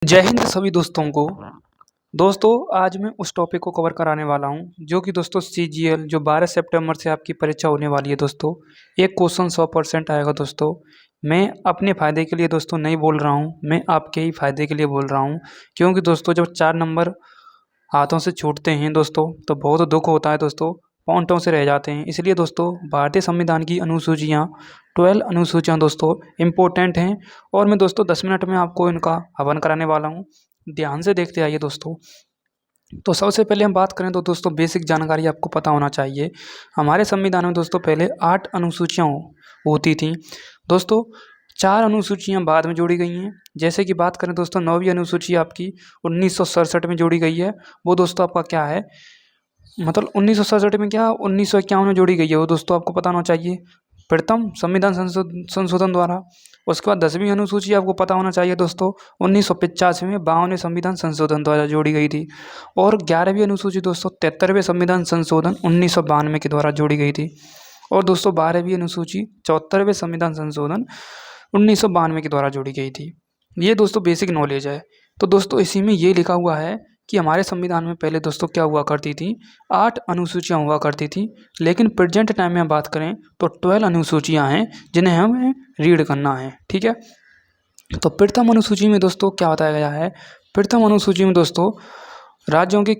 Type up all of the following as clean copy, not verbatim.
जय हिंद सभी दोस्तों को। दोस्तों आज मैं उस टॉपिक को कवर कराने वाला हूं जो कि दोस्तों सीजीएल जो 12 सितंबर से आपकी परीक्षा होने वाली है दोस्तों। एक क्वेश्चन 100% आएगा दोस्तों। मैं अपने फ़ायदे के लिए दोस्तों नहीं बोल रहा हूं, मैं आपके ही फ़ायदे के लिए बोल रहा हूं। क्योंकि दोस्तों जब 4 नंबर हाथों से छूटते हैं दोस्तों तो बहुत दुख होता है दोस्तों, पॉइंटों से रह जाते हैं। इसलिए दोस्तों भारतीय संविधान की अनुसूचियाँ 12 अनुसूचियाँ दोस्तों इम्पोर्टेंट हैं और मैं दोस्तों 10 मिनट में आपको इनका हवन कराने वाला हूँ। ध्यान से देखते आइए दोस्तों। तो सबसे पहले हम बात करें तो दोस्तों बेसिक जानकारी आपको पता होना चाहिए। हमारे संविधान में दोस्तों पहले 8 अनुसूचियाँ होती थीं दोस्तों। 4 अनुसूचियाँ बाद में जोड़ी गई हैं। जैसे कि बात करें दोस्तों 9वीं अनुसूची आपकी 1967 में जोड़ी गई है। वो दोस्तों आपका क्या है, मतलब 1967 में क्या 1951 में जोड़ी गई है, वो दोस्तों आपको पता होना चाहिए प्रथम संविधान संशोधन द्वारा। उसके बाद 10वीं अनुसूची आपको पता होना चाहिए दोस्तों 1985 में 52वें संविधान संशोधन द्वारा जोड़ी गई थी। और 11वीं अनुसूची दोस्तों 73वें संविधान संशोधन 1992 के द्वारा जोड़ी गई थी। और दोस्तों 12वीं अनुसूची 74वें संविधान संशोधन 1992 के द्वारा जोड़ी गई थी। ये दोस्तों बेसिक नॉलेज है। तो दोस्तों इसी में ये लिखा हुआ है कि हमारे संविधान में पहले दोस्तों क्या हुआ करती थी, 8 अनुसूचियाँ हुआ करती थी। लेकिन प्रेजेंट टाइम में बात करें तो 12 अनुसूचियाँ हैं जिन्हें हमें रीड करना है। ठीक है, तो प्रथम अनुसूची में दोस्तों क्या बताया गया है। प्रथम अनुसूची में दोस्तों राज्यों के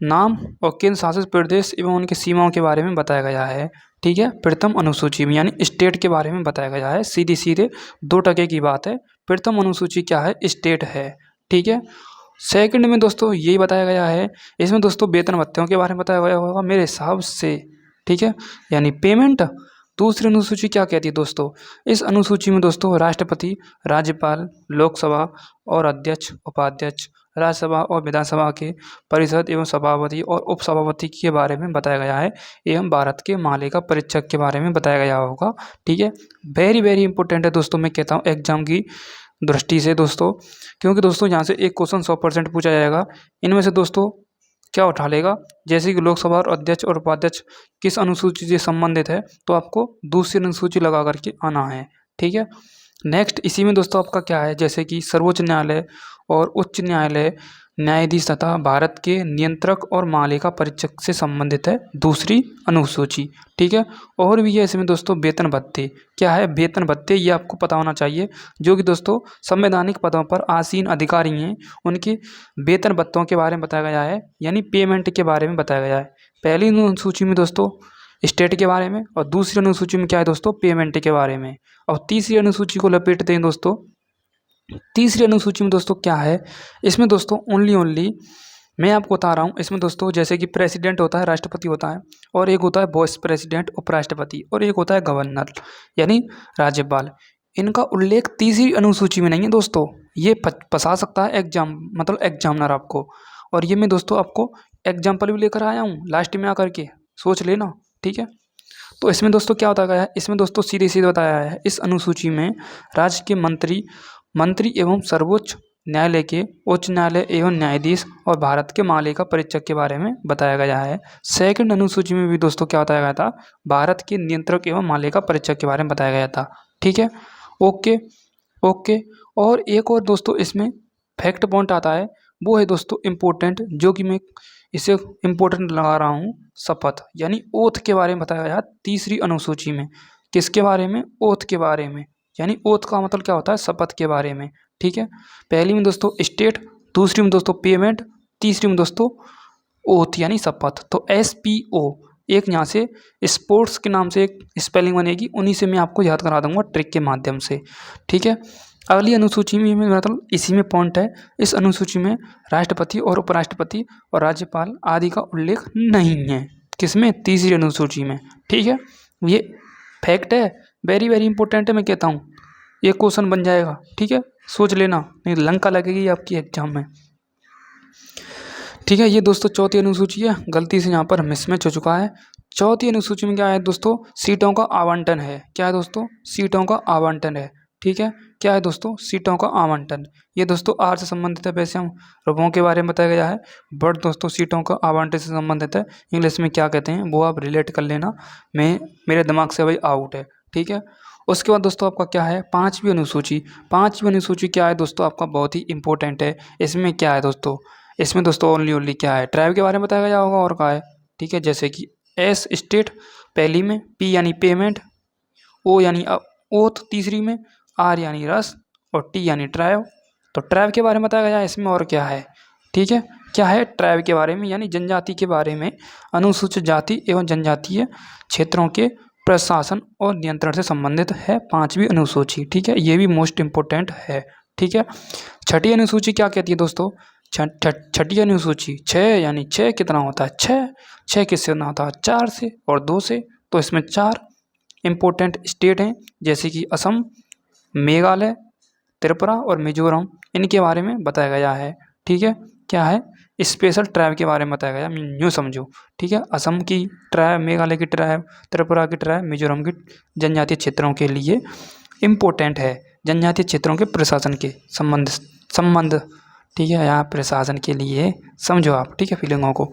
नाम और केंद्र शासित प्रदेश एवं उनकी सीमाओं के बारे में बताया गया है। ठीक है, प्रथम अनुसूची में यानी स्टेट के बारे में बताया गया है। सीधे सीधे 2 टके की बात है। प्रथम अनुसूची क्या है, स्टेट है। ठीक है, सेकंड में दोस्तों यही बताया गया है, इसमें दोस्तों वेतन भत्तों के बारे में बताया गया होगा मेरे हिसाब से। ठीक है, यानी पेमेंट। दूसरी अनुसूची क्या कहती है दोस्तों, इस अनुसूची में दोस्तों राष्ट्रपति, राज्यपाल, लोकसभा और अध्यक्ष, उपाध्यक्ष, राज्यसभा और विधानसभा के परिषद एवं सभापति और उपसभापति के बारे में बताया गया है एवं भारत के महालेखा परीक्षक के बारे में बताया गया होगा। ठीक है, वेरी वेरी इंपॉर्टेंट है दोस्तों, मैं कहता हूँ एग्जाम की दृष्टि से दोस्तों। क्योंकि दोस्तों यहाँ से एक क्वेश्चन 100% पूछा जाएगा। इनमें से दोस्तों क्या उठा लेगा, जैसे कि लोकसभा और अध्यक्ष और उपाध्यक्ष किस अनुसूची से संबंधित है तो आपको दूसरी अनुसूची लगा करके आना है। ठीक है, नेक्स्ट इसी में दोस्तों आपका क्या है, जैसे कि सर्वोच्च न्यायालय और उच्च न्यायालय न्यायाधीश तथा भारत के नियंत्रक और महालेखा परीक्षक से संबंधित है दूसरी अनुसूची। ठीक है, और भी है इसमें दोस्तों वेतन भत्ते। क्या है, वेतन भत्ते, ये आपको पता होना चाहिए। जो कि दोस्तों संवैधानिक पदों पर आसीन अधिकारी हैं उनके वेतन भत्तों के बारे में बताया गया है, यानी पेमेंट के बारे में बताया गया है। पहली अनुसूची में दोस्तों स्टेट के बारे में और दूसरी अनुसूची में क्या है दोस्तों, पेमेंट के बारे में। और तीसरी अनुसूची को लपेटते हैं दोस्तों। तीसरी अनुसूची में दोस्तों क्या है, इसमें दोस्तों ओनली मैं आपको बता रहा हूँ। इसमें दोस्तों जैसे कि प्रेसिडेंट होता है, राष्ट्रपति होता है, और एक होता है वाइस प्रेसिडेंट उपराष्ट्रपति, और एक होता है गवर्नर यानी राज्यपाल। इनका उल्लेख तीसरी अनुसूची में नहीं है दोस्तों। ये फंसा सकता है एग्जाम, मतलब एग्जामिनर आपको। और ये मैं दोस्तों आपको एग्जाम्पल भी लेकर आया हूँ लास्ट में आकर के, सोच लेना। ठीक है, तो इसमें दोस्तों क्या बताया गया है, इसमें दोस्तों सीधे सीधे बताया है इस अनुसूची में राज्य के मंत्री एवं सर्वोच्च न्यायालय के उच्च न्यायालय एवं न्यायाधीश और भारत के महालेखा परीक्षक के बारे में बताया गया है। सेकंड अनुसूची में भी दोस्तों क्या बताया गया था, भारत के नियंत्रक एवं महालेखा परीक्षक के बारे में बताया गया था। ठीक है, ओके ओके। और एक और दोस्तों इसमें फैक्ट पॉइंट आता है, वो है दोस्तों इम्पोर्टेंट, जो कि मैं इसे इम्पोर्टेंट लगा रहा हूँ, शपथ यानी ओथ के बारे में बताया गया तीसरी अनुसूची में। किसके बारे में, ओथ के बारे में, यानी ओथ का मतलब क्या होता है, शपथ के बारे में। ठीक है, पहली में दोस्तों स्टेट, दूसरी में दोस्तों पेमेंट, तीसरी में दोस्तों ओथ यानी शपथ। तो SPO एक यहाँ से स्पोर्ट्स के नाम से एक स्पेलिंग बनेगी, उन्हीं से मैं आपको याद करा दूंगा ट्रिक के माध्यम से। ठीक है, अगली अनुसूची में मतलब इसी में पॉइंट है, इस अनुसूची में राष्ट्रपति और उपराष्ट्रपति और राज्यपाल आदि का उल्लेख नहीं है। किसमें, तीसरी अनुसूची में। ठीक है, ये फैक्ट है, वेरी वेरी इंपॉर्टेंट है, मैं कहता हूँ ये क्वेश्चन बन जाएगा। ठीक है, सोच लेना, नहीं लंका लगेगी आपकी एग्जाम में। ठीक है, ये दोस्तों चौथी अनुसूची है, गलती से यहाँ पर मिसमैच हो चुका है। चौथी अनुसूची में क्या है दोस्तों, सीटों का आवंटन है। क्या है दोस्तों, सीटों का आवंटन है। ठीक है, क्या है दोस्तों, सीटों का आवंटन। ये दोस्तों आर से संबंधित है, वैसे हम रुपयों के बारे में बताया गया है, बट दोस्तों सीटों का आवंटन से संबंधित है। इंग्लिश में क्या कहते हैं वो आप रिलेट कर लेना, मैं मेरे दिमाग से भाई आउट है। ठीक है, उसके बाद दोस्तों आपका क्या है, पाँचवीं अनुसूची। पाँचवीं अनुसूची क्या है दोस्तों, आपका बहुत ही इंपॉर्टेंट है। इसमें क्या है दोस्तों, इसमें दोस्तों ओनली क्या है, ट्राइब के बारे में बताया गया होगा और क्या है, ठीक है। जैसे कि एस स्टेट पहली में, पी यानी पेमेंट, ओ यानी ओथ तीसरी में, आर यानी रस और टी यानी ट्राइब। तो ट्राइब के बारे में बताया गया है इसमें और क्या है, ठीक है। क्या है, ट्राइब के बारे में यानी जनजाति के बारे में, अनुसूचित जाति एवं जनजातीय क्षेत्रों के प्रशासन और नियंत्रण से संबंधित है पांचवी अनुसूची, ठीक है। ये भी मोस्ट इम्पोर्टेंट है, ठीक है। छठी अनुसूची क्या कहती है दोस्तों, छठी अनुसूची छः यानी छः कितना होता है, छः किससे होना होता है, चार से और दो से। तो इसमें चार इम्पोर्टेंट स्टेट हैं जैसे कि असम, मेघालय, त्रिपुरा और मिजोरम, इनके बारे में बताया गया है, ठीक है। क्या है, स्पेशल ट्राइब के बारे में बताया गया, यूँ समझो, ठीक है। असम की ट्राइब, मेघालय की ट्राइब, त्रिपुरा की ट्राइब, मिजोरम की जनजातीय क्षेत्रों के लिए इम्पोर्टेंट है, जनजातीय क्षेत्रों के प्रशासन के संबंध, ठीक है, यहाँ प्रशासन के लिए समझो आप, ठीक है, फीलिंगों को।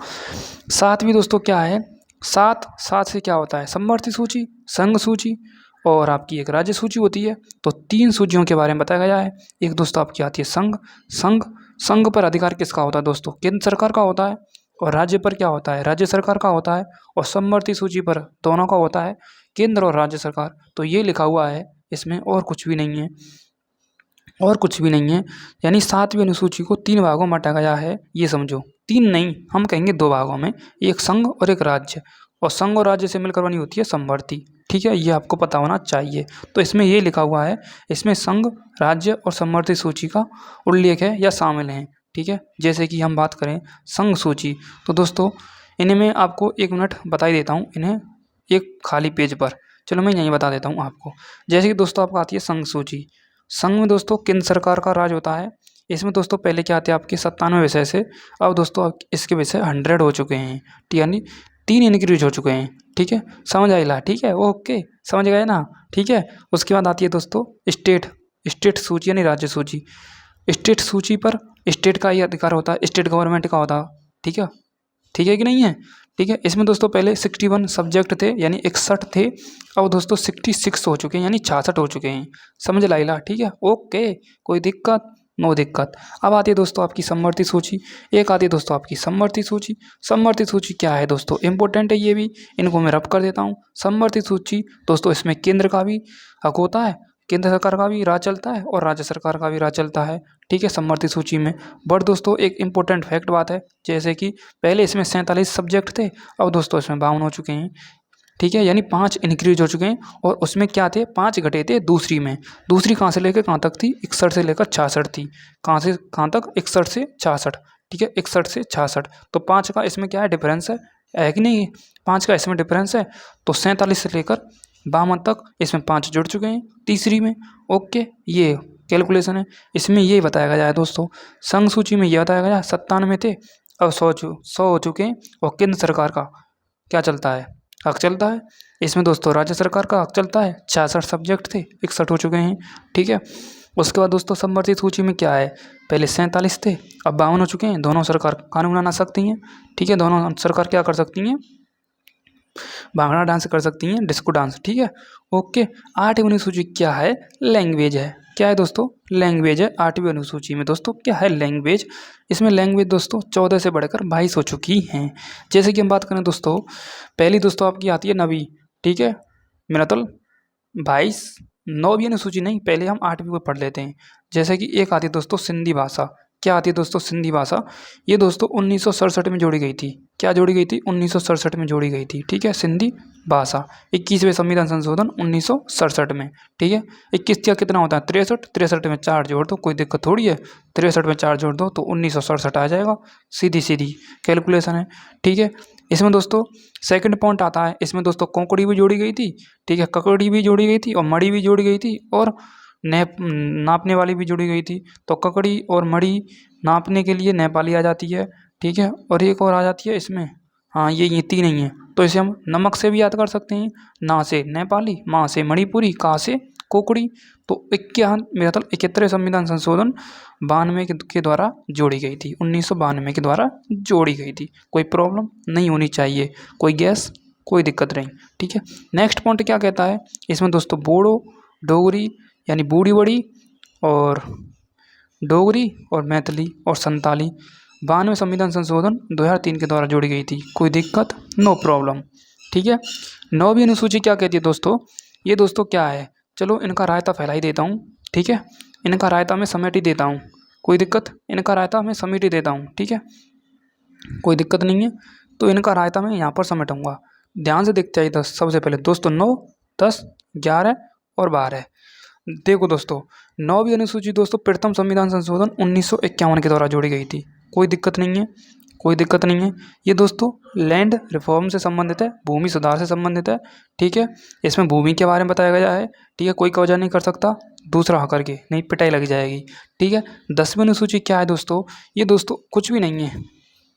सातवीं दोस्तों क्या है, सात से क्या होता है, समवर्ती सूची, संघ सूची और आपकी एक राज्य सूची होती है। तो तीन सूचियों के बारे में बताया गया है। एक दोस्तों आपकी आती है संघ पर अधिकार किसका होता है दोस्तों, केंद्र सरकार का होता है। और राज्य पर क्या होता है, राज्य सरकार का होता है। और समवर्ती सूची पर दोनों का होता है, केंद्र और राज्य सरकार। तो ये लिखा हुआ है इसमें, और कुछ भी नहीं है, और कुछ भी नहीं है। यानी सातवीं अनुसूची को तीन भागों में बांटा गया है, ये समझो। तीन नहीं, हम कहेंगे दो भागों में, एक संघ और एक राज्य। और संघ और राज्य से मिलकर बनी होती है समवर्ती, ठीक है, ये आपको पता होना चाहिए। तो इसमें ये लिखा हुआ है, इसमें संघ, राज्य और समवर्ती सूची का उल्लेख है या शामिल है, ठीक है। जैसे कि हम बात करें संघ सूची, तो दोस्तों इनमें आपको 1 मिनट बता ही देता हूँ इन्हें एक खाली पेज पर। चलो मैं यहीं बता देता हूँ आपको। जैसे कि दोस्तों आपको आती है संघ सूची। संघ में दोस्तों केंद्र सरकार का राज होता है। इसमें दोस्तों पहले क्या आते हैं आपके 97 विषय से, अब दोस्तों इसके विषय 100 हो चुके हैं, यानी 3 इंक्रीज हो चुके हैं, ठीक है। समझ आइला, ठीक है, ओके, समझ गए ना, ठीक है। उसके बाद आती है दोस्तों स्टेट सूची यानी राज्य सूची। स्टेट सूची पर स्टेट का ही अधिकार होता है, स्टेट गवर्नमेंट का होता है, ठीक है कि नहीं है, ठीक है। इसमें दोस्तों पहले 61 सब्जेक्ट थे यानी 61 थे, अब दोस्तों 66 हो चुके हैं यानी 66 हो चुके हैं। समझ लाइला, ठीक है, ओके, कोई दिक्कत, नो दिक्कत। अब आती है दोस्तों आपकी समवर्ती सूची। एक आती है दोस्तों आपकी समवर्ती सूची। समवर्ती सूची क्या है दोस्तों, इंपॉर्टेंट है ये भी, इनको मैं रब कर देता हूँ। समवर्ती सूची दोस्तों इसमें केंद्र का भी हक होता है, केंद्र सरकार का भी राज चलता है और राज्य सरकार का भी राज चलता है, ठीक है, समवर्ती सूची में। बट दोस्तों एक इम्पोर्टेंट फैक्ट बात है, जैसे कि पहले इसमें 47 सब्जेक्ट थे, अब दोस्तों इसमें 52 हो चुके हैं, ठीक है, यानी 5 इंक्रीज हो चुके हैं। और उसमें क्या थे, 5 घटे थे दूसरी में। दूसरी कहाँ से लेकर कहाँ तक थी, 61 से लेकर 66 थी। कहाँ से कहाँ तक, 61 से 66, ठीक है, 61 से 66। तो 5 का इसमें क्या है, डिफरेंस है कि नहीं, 5 का इसमें डिफरेंस है। तो 47 से लेकर 52 तक इसमें 5 जुड़ चुके हैं तीसरी में, ओके, ये कैलकुलेशन है। इसमें ये बताया गया है दोस्तों, संघ सूची में ये बताया गया 97 थे, अब 100 हो चुके हैं। और केंद्र सरकार का क्या चलता है, हक चलता है। इसमें दोस्तों राज्य सरकार का हक चलता है, 66 सब्जेक्ट थे, 61 हो चुके हैं, ठीक है। उसके बाद दोस्तों समवर्ती सूची में क्या है, पहले 47 थे, अब 52 हो चुके हैं। दोनों सरकार कानून बना सकती हैं, ठीक है, दोनों सरकार क्या कर सकती हैं, भांगड़ा डांस कर सकती हैं, डिस्को डांस, ठीक है, ओके। 8वीं अनुसूची क्या है, लैंग्वेज है। क्या है दोस्तों, लैंग्वेज है 8वीं अनुसूची में दोस्तों, क्या है, लैंग्वेज। इसमें लैंग्वेज दोस्तों 14 से बढ़कर 22 हो चुकी हैं। जैसे कि हम बात करें दोस्तों, पहली दोस्तों आपकी आती है नवी, ठीक है, मिनतल 22, 9वीं अनुसूची नहीं, पहले हम 8वीं को पढ़ लेते हैं। जैसे कि एक आती है दोस्तों सिंधी भाषा। क्या आती है दोस्तों, सिंधी भाषा। ये दोस्तों 1967 में जोड़ी गई थी। क्या जोड़ी गई थी, 1967 में जोड़ी गई थी, ठीक है, सिंधी भाषा। 21वें संविधान संशोधन 1967 में, ठीक है। 21 का कितना होता है, 63, 63 में 4 जोड़ दो, कोई दिक्कत थोड़ी है, 63 में 4 जोड़ दो तो 1967 आ जाएगा, सीधी कैलकुलेशन है, ठीक है। इसमें दोस्तों सेकंड पॉइंट आता है, इसमें दोस्तों कोंकड़ी भी जोड़ी गई थी, ठीक है, ककड़ी भी जोड़ी गई थी और मड़ी भी जोड़ी गई थी और नापने वाली भी जोड़ी गई थी। तो ककड़ी और मड़ी नापने के लिए नेपाली आ जाती है, ठीक है। और एक और आ जाती है इसमें, हाँ ये 3 नहीं है, तो इसे हम नमक से भी याद कर सकते हैं। ना से नेपाली, माँ से मणिपुरी, का से कोकड़ी। तो 51 मेरा मतलब 71 संविधान संशोधन 92 के द्वारा जोड़ी गई थी, 1992 के द्वारा जोड़ी गई थी। कोई प्रॉब्लम नहीं होनी चाहिए, कोई गैस, कोई दिक्कत नहीं, ठीक है। नेक्स्ट पॉइंट क्या कहता है, इसमें दोस्तों बोडो डोगरी यानी बूढ़ी बड़ी और डोगरी और मैथिली और संताली 92 संविधान संशोधन 2003 के द्वारा जोड़ी गई थी। कोई दिक्कत? No problem. ठीक है। 9वीं अनुसूची क्या कहती है दोस्तों? ये दोस्तों क्या है, चलो इनका रायता फैला ही देता हूँ। ठीक है, इनका रायता मैं समेट ही देता हूँ। कोई दिक्कत? इनका रायता मैं समेट ही देता हूँ। ठीक है, कोई दिक्कत नहीं है। तो इनका रायता मैं यहाँ पर समेटूंगा। ध्यान से देखते हैं। सबसे पहले दोस्तों 9, 10, 11 और 12। देखो दोस्तों, 9वीं अनुसूची दोस्तों प्रथम संविधान संशोधन 1951 के द्वारा जोड़ी गई थी। कोई दिक्कत नहीं है, कोई दिक्कत नहीं है। ये दोस्तों लैंड रिफॉर्म से संबंधित है, भूमि सुधार से संबंधित है। ठीक है, इसमें भूमि के बारे में बताया गया है। ठीक है, कोई कब्जा नहीं कर सकता दूसरा आकर के, नहीं पिटाई लग जाएगी। ठीक है। 10वीं अनुसूची क्या है दोस्तों? ये दोस्तों कुछ भी नहीं है,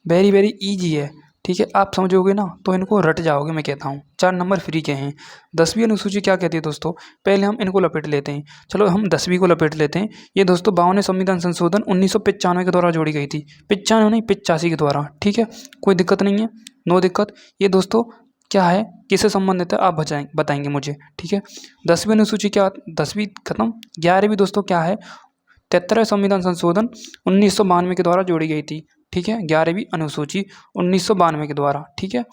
वेरी वेरी ईजी है। ठीक है, आप समझोगे ना तो इनको रट जाओगे, मैं कहता हूँ। 4 नंबर फ्री के हैं। 10वीं अनुसूची क्या कहती है दोस्तों? पहले हम इनको लपेट लेते हैं। चलो हम 10वीं को लपेट लेते हैं। ये दोस्तों 52वें संविधान संशोधन 1995 के द्वारा जोड़ी गई थी। 95 नहीं, 85 के द्वारा। ठीक है, कोई दिक्कत नहीं है, नो दिक्कत। ये दोस्तों क्या है, किससे संबंधित है, आप बताएंगे मुझे। ठीक है, 10वीं अनुसूची क्या? 10वीं खत्म। 11वीं दोस्तों क्या है? 73वें संविधान संशोधन 1992 के द्वारा जोड़ी गई थी। ठीक है, 11वीं अनुसूची 1992 के द्वारा। ठीक है,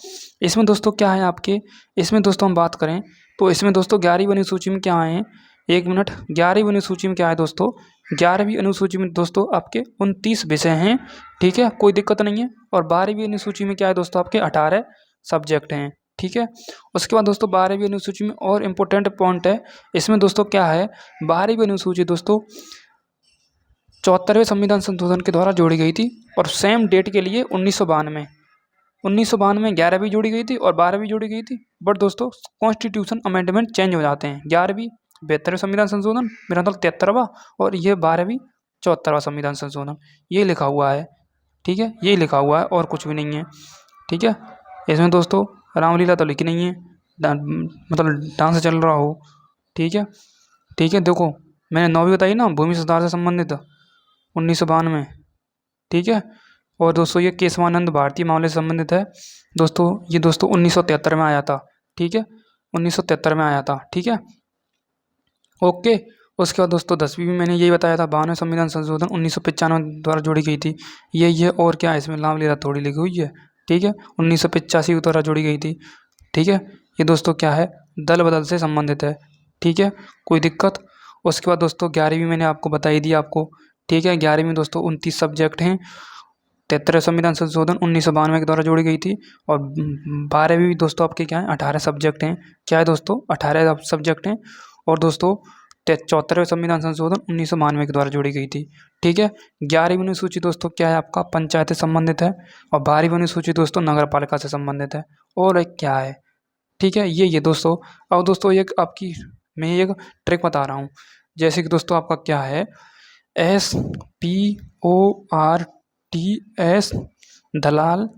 इसमें दोस्तों क्या है आपके, इसमें दोस्तों हम बात करें तो इसमें दोस्तों 11वीं अनुसूची में क्या आए हैं, 1 मिनट। 11वीं अनुसूची में क्या है दोस्तों? 11वीं अनुसूची में दोस्तों आपके 29 विषय हैं। ठीक है, कोई दिक्कत नहीं है। और 12वीं अनुसूची में क्या है दोस्तों? आपके 18 सब्जेक्ट हैं। ठीक है, उसके बाद दोस्तों 12वीं अनुसूची में और इम्पोर्टेंट पॉइंट है। इसमें दोस्तों क्या है, 12वीं अनुसूची दोस्तों 74वें संविधान संशोधन के द्वारा जोड़ी गई थी। और सेम डेट के लिए 1992 11वीं जोड़ी गई थी और 12वीं जोड़ी गई थी। बट दोस्तों कॉन्स्टिट्यूशन अमेंडमेंट चेंज हो जाते हैं। 11वीं 72वें संविधान संशोधन, मेरा मतलब 73वां, और ये 12वीं 74वां संविधान संशोधन, ये लिखा हुआ है। ठीक है, ये लिखा हुआ है और कुछ भी नहीं है। ठीक है, इसमें दोस्तों रामलीला तो लिखी नहीं है, मतलब डांस चल रहा हो। ठीक है, ठीक है। देखो मैंने 9वीं बताई ना, भूमि सुधार से संबंधित 1992। ठीक है, और दोस्तों ये केशवानंद भारतीय मामले से संबंधित है दोस्तों। ये दोस्तों 1973 में आया था। ठीक है, 1973 में आया था। ठीक है, ओके। उसके बाद दोस्तों 10वीं में मैंने यही बताया था, 52वें संविधान संशोधन 1995 द्वारा जोड़ी गई थी। ये और क्या है, इसमें रामलीला थोड़ी लिखी हुई है। ठीक है, 1985 के द्वारा जोड़ी गई थी। ठीक है, ये दोस्तों क्या है, दल बदल से संबंधित है। ठीक है, कोई दिक्कत? उसके बाद दोस्तों 11वीं मैंने आपको बताई दी आपको। ठीक है, 11वीं में दोस्तों 29 सब्जेक्ट हैं। 73 संविधान संशोधन 1992 के द्वारा जोड़ी गई थी। और 12वीं भी दोस्तों आपके क्या है, 18 सब्जेक्ट हैं। क्या है दोस्तों, 18 सब्जेक्ट हैं। और दोस्तों 74वें संविधान संशोधन 1992 के द्वारा जोड़ी गई थी। ठीक है, 11वीं अनुसूची दोस्तों क्या है आपका, पंचायत से संबंधित है। और 12वीं अनुसूची दोस्तों नगर पालिका से संबंधित है। और एक क्या है, ठीक है, ये दोस्तों। अब दोस्तों एक आपकी मैं एक ट्रिक बता रहा हूँ। जैसे कि दोस्तों आपका क्या है, SPORTS दलाल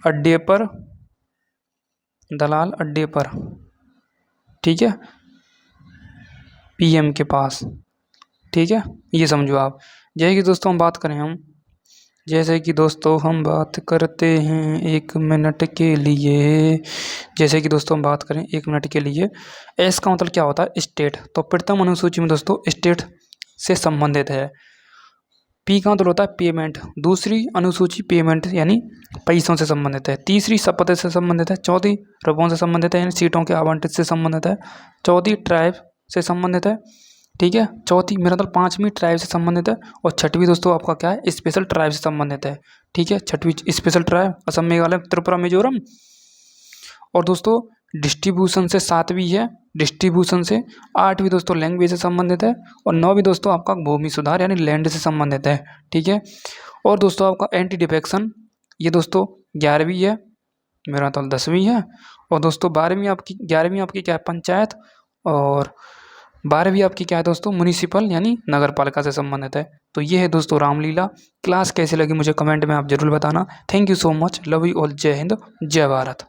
अड्डे पर, दलाल अड्डे पर। ठीक है, PM के पास। ठीक है, ये समझो आप। जैसे कि दोस्तों हम बात करें, जैसे कि दोस्तों हम बात करते हैं 1 मिनट के लिए। जैसे कि दोस्तों हम बात करें 1 मिनट के लिए, एस का मतलब क्या होता है, स्टेट। तो प्रथम अनुसूची में दोस्तों स्टेट से संबंधित है। पी का मतलब होता है पेमेंट। दूसरी अनुसूची पेमेंट यानी पैसों से संबंधित है। तीसरी शपथ से संबंधित है। चौथी रुपयों से संबंधित है यानी सीटों के आवंटित से संबंधित है। चौथी ट्राइब से संबंधित है। ठीक है, चौथी मेरा मतलब 5वीं ट्राइब से संबंधित है। और 6वीं दोस्तों आपका क्या है, स्पेशल ट्राइब से संबंधित है। ठीक है, 6वीं स्पेशल ट्राइब असम, मेघालय, त्रिपुरा, मिजोरम। और दोस्तों डिस्ट्रीब्यूशन से 7वीं है। डिस्ट्रीब्यूशन से 8वीं दोस्तों लैंग्वेज से संबंधित है। और 9वीं दोस्तों आपका भूमि सुधार यानी लैंड से संबंधित है। ठीक है, और दोस्तों आपका एंटी डिफेक्शन, ये दोस्तों 11वीं है, मेरा तो 10वीं है। और दोस्तों 11वीं आपकी क्या है, पंचायत। और 12वीं आपकी क्या है दोस्तों, म्युनिसिपल यानी नगर पालिका से संबंधित है। तो ये है दोस्तों रामलीला। क्लास कैसी लगी मुझे कमेंट में आप जरूर बताना। Thank you so much, love you all, जय हिंद, जय भारत।